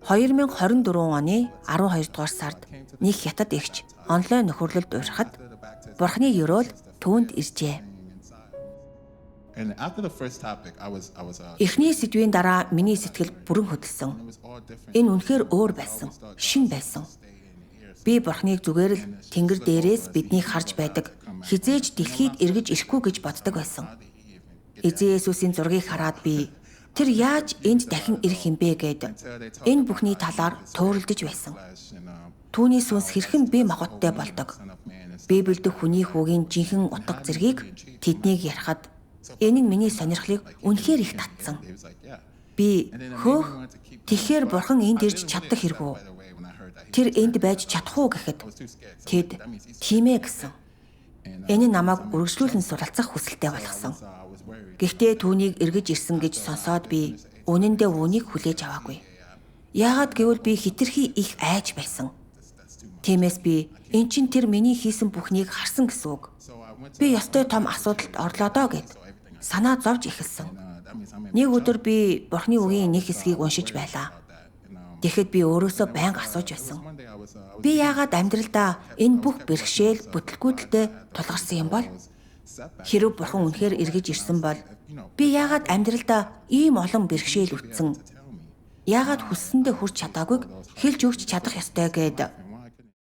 2024 оны 12 дугаар сард нэг хятад эгч онлайн нөхөрлөлд урьхад Бурхны ёроол түүнд иржээ. Эхний сэдвийн дараа миний сэтгэл бүрэн хөдөлсөн. Энэ үнэхээр өөр байсан, шин байсан. Би Бурхныг зүгээр л тэнгэр дээрээс биднийг харж байдаг, хизээж дэлхийг эргэж ирэхгүй гэж боддог байсан. Эзэн Есүсийн зургийг хараад би тэр яаж энд дахин ирэх юм бэ гэд энэ бүхний талаар тууралдаж байсан. Түүний сүнс хэрхэн бие махбодтой болдог. Библиэд хүний хүүгийн жинхэнэ утга зэргийг тэднийг ярихад энэ нь миний сонирхлыг үнэхээр их татсан. Би хөөх тэгэхээр Бурхан энд ирж чаддаг хэрэггүй. Тэр энд байж чадах уу гэхэд тэд тийм ээ гэсэн. Энэ нь намайг үргэлжлүүлэн суралцах хүсэлтэй болгосон. Гэхдээ түүнийг эргэж ирсэн гэж сонсоод би үнэндээ үүнийг хүлээж аваагүй. Яагаад гэвэл би хитрхи их айж байсан. Тиймээс би эн чин тэр миний хийсэн бүхнийг харсан гэсэн үг. Би ёстой том асуудалд орлоо доо гэд санаа зовж эхэлсэн. Нэг өдөр би Бурхны үгийн нэг хэсгийг уншиж байлаа. Тэгэхэд би өөрөөсөө байнга асууж байсан. Би яагаад амьдралдаа энэ бүх бэрхшээл бүтлгүүтэлтэй тулгарсан юм бол? Хэрв Бурхан үнэхээр эргэж ирсэн бол би яагаад амьдралдаа ийм олон бэрхшээл үтсэн? Яагаад хүссэндээ хүрч чадаагүйг хэлж өгч чадах ёстой гэд